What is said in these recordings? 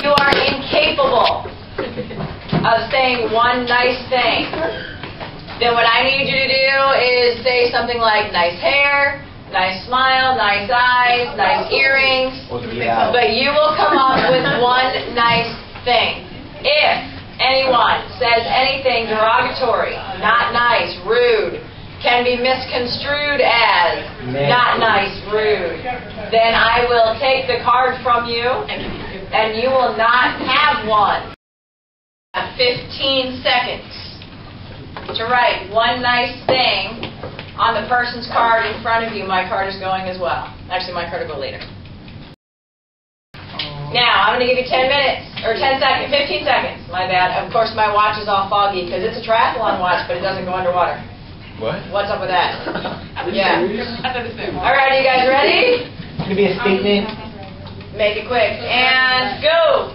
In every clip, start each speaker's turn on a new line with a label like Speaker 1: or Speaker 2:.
Speaker 1: you are incapable of saying one nice thing, then what I need you to do is say something like nice hair, nice smile, nice eyes, nice earrings, but you will come up with one nice thing. If anyone says anything derogatory, not nice, rude, can be misconstrued as not nice, rude, then I will take the card from you and you will not have one. 15 seconds to write one nice thing on the person's card in front of you. My card is going as well. Actually, my card will go later. Now, I'm going to give you 10 minutes, or 10 seconds, 15 seconds, my bad. Of course, my watch is all foggy because it's a triathlon watch, but it doesn't go underwater.
Speaker 2: What?
Speaker 1: What's up with that? Yeah. All right, you guys ready?
Speaker 3: It's going to be a statement.
Speaker 1: Make it quick. And go!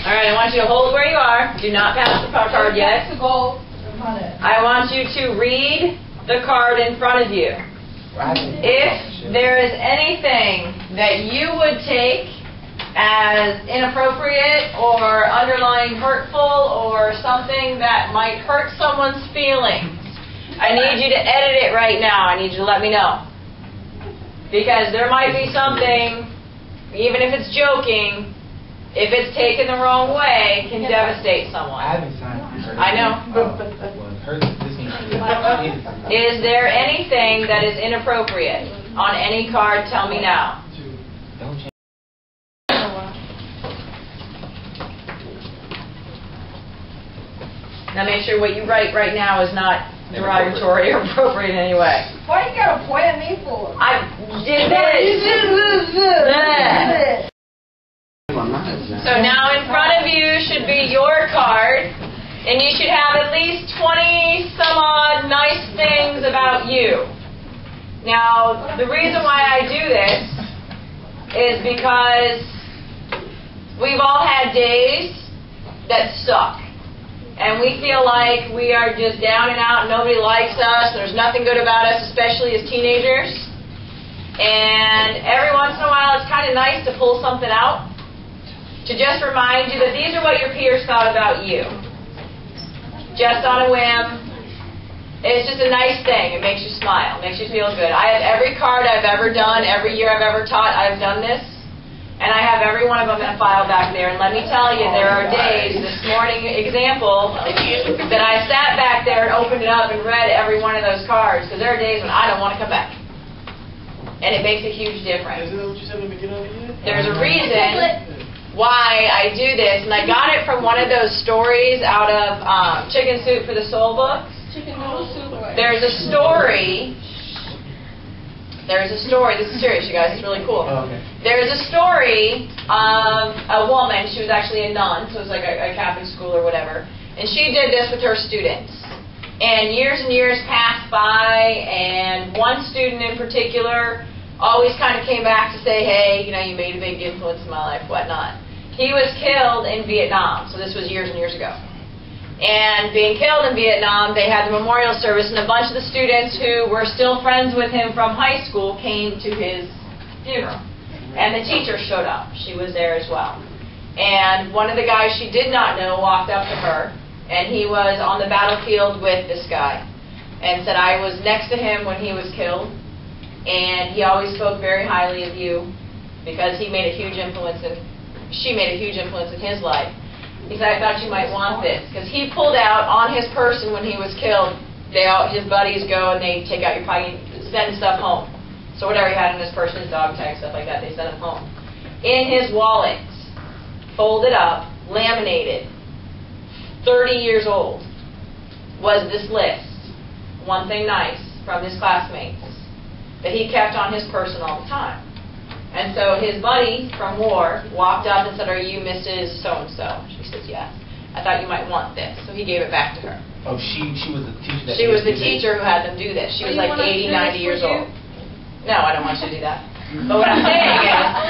Speaker 1: I want you to hold where you are. Do not pass the card yet. I want you to read the card in front of you. If there is anything that you would take as inappropriate or underlying hurtful or something that might hurt someone's feelings, I need you to edit it right now. I need you to let me know. Because there might be something, even if it's joking, if it's taken the wrong way, it can devastate someone.
Speaker 3: I haven't signed.
Speaker 1: I know. Is there anything that is inappropriate on any card? Tell me now. Now make sure what you write right now is not derogatory or appropriate in any way.
Speaker 4: Why you gotta point at me for?
Speaker 1: I did this. So now in front of you should be your card, and you should have at least 20 some odd nice things about you. Now, the reason why I do this is because we've all had days that suck. And we feel like we are just down and out, nobody likes us, there's nothing good about us, especially as teenagers. And every once in a while it's kind of nice to pull something out to just remind you that these are what your peers thought about you. Just on a whim. It's just a nice thing. It makes you smile. It makes you feel good. I have every card I've ever done, every year I've ever taught, I've done this. And I have every one of them in a file back there. And let me tell you, there are days, this morning example, that I sat back there and opened it up and read every one of those cards. Because there are days when I don't want to come back. And it makes a huge difference. There's a reason why I do this, and I got it from one of those stories out of Chicken Soup for the Soul books. There's a story. This is serious, you guys. It's really cool.
Speaker 3: Oh, okay.
Speaker 1: There's a story of a woman. She was actually a nun, so it was like a Catholic school or whatever. And she did this with her students. And years passed by, and one student in particular always kind of came back to say, hey, you know, you made a big influence in my life, whatnot. He was killed in Vietnam, so this was years and years ago. And being killed in Vietnam, they had the memorial service, and a bunch of the students who were still friends with him from high school came to his funeral. And the teacher showed up. She was there as well. And one of the guys she did not know walked up to her, and he was on the battlefield with this guy, and said, I was next to him when he was killed, and he always spoke very highly of you because he made a huge influence in she made a huge influence in his life. He said, I thought you might want this. Because he pulled out on his person when he was killed, his buddies go and they take out your pocket, send stuff home. So whatever he had in his person, his dog tag, stuff like that, they sent him home. In his wallet, folded up, laminated, 30 years old, was this list. One thing nice from his classmates that he kept on his person all the time. And so his buddy from war walked up and said, are you Mrs. So-and-so? She says, yes. I thought you might want this. So he gave it back to her.
Speaker 3: Oh, she was the teacher.
Speaker 1: She was the teacher who had them do this. She was like 80, 90 years old. No, I don't want you to do that. But what I'm saying is,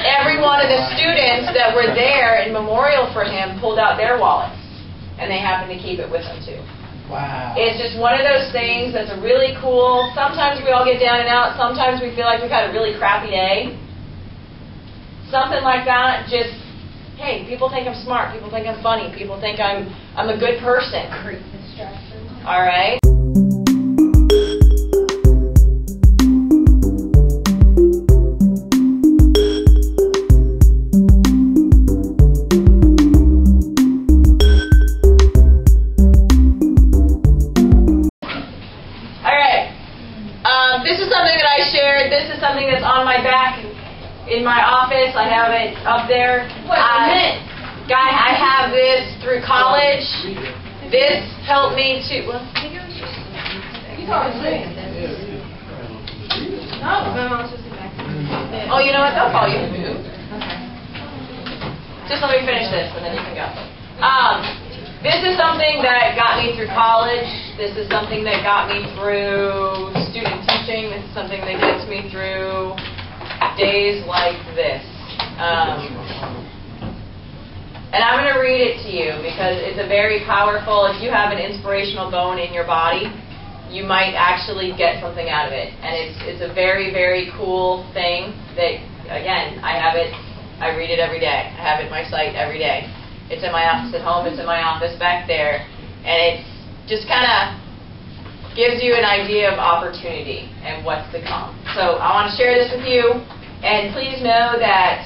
Speaker 1: one of the students that were there in memorial for him pulled out their wallets, and they happened to keep it with them too.
Speaker 3: Wow.
Speaker 1: It's just one of those things that's a really cool. Sometimes we all get down and out. Sometimes we feel like we've had a really crappy day. Something like that. Just, hey, people think I'm smart. People think I'm funny. People think I'm a good person.
Speaker 4: Great distraction.
Speaker 1: All right. This is something that I shared. This is something that's on my back in my office. I have it up there.
Speaker 4: Wait a minute.
Speaker 1: Guy, I have this through college. This helped me to... Well,
Speaker 4: You can't see it. No.
Speaker 1: oh, you know what? They'll call you. Just let me finish this, and then you can go. This is something that got me through college. This is something that got me through student teaching. This is something that gets me through days like this. And I'm going to read it to you because it's a very powerful, if you have an inspirational bone in your body, you might actually get something out of it. And it's a very, very cool thing that, again, I have it, I read it every day. I have it in my site every day. It's in my office at home, it's in my office back there, and it just kind of gives you an idea of opportunity and what's to come. So I want to share this with you, and please know that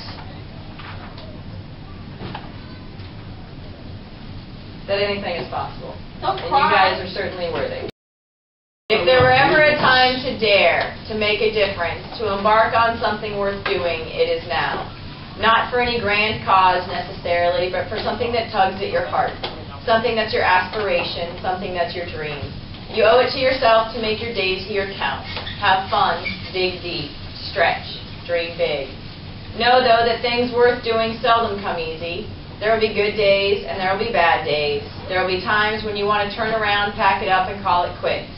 Speaker 1: anything is possible.
Speaker 4: Don't
Speaker 1: And
Speaker 4: cry.
Speaker 1: you guys are certainly worthy. If there were ever a time to dare, to make a difference, to embark on something worth doing, it is now. Not for any grand cause necessarily, but for something that tugs at your heart. Something that's your aspiration, something that's your dream. You owe it to yourself to make your days here count. Have fun, dig deep, stretch, dream big. Know, though, that things worth doing seldom come easy. There will be good days and there will be bad days. There will be times when you want to turn around, pack it up, and call it quits.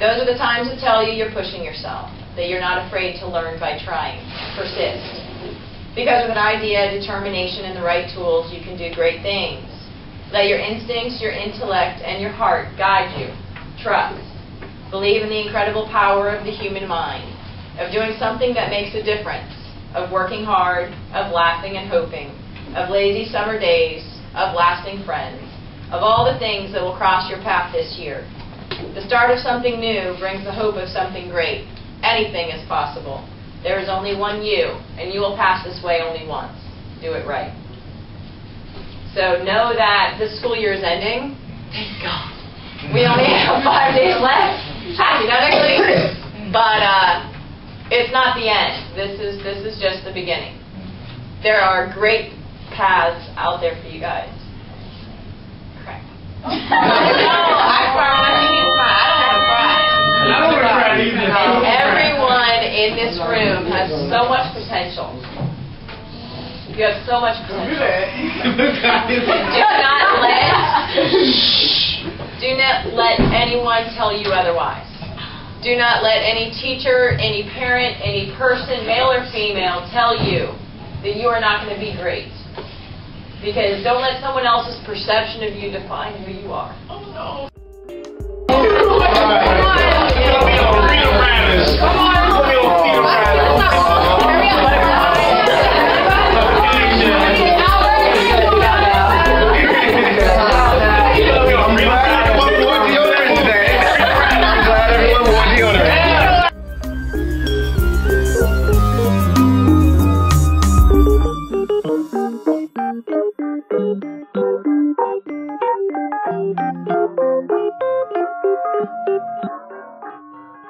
Speaker 1: Those are the times to tell you you're pushing yourself, that you're not afraid to learn by trying. Persist. Because with an idea, determination, and the right tools, you can do great things. Let your instincts, your intellect, and your heart guide you. Trust. Believe in the incredible power of the human mind, of doing something that makes a difference, of working hard, of laughing and hoping, of lazy summer days, of lasting friends, of all the things that will cross your path this year. The start of something new brings the hope of something great. Anything is possible. There is only one you, and you will pass this way only once. Do it right. So know that this school year is ending. Thank God. We only have 5 days left, academically, but it's not the end. This is just the beginning. There are great paths out there for you guys. Correct. No, I cry when I need to cry. I don't have to cry.
Speaker 3: I don't want to cry either.
Speaker 1: Everyone in this room has so much potential. You have so much potential. Do not let anyone tell you otherwise. Do not let any teacher, any parent, any person, male or female, tell you that you are not going to be great. Because don't let someone else's perception of you define who you are. Oh no.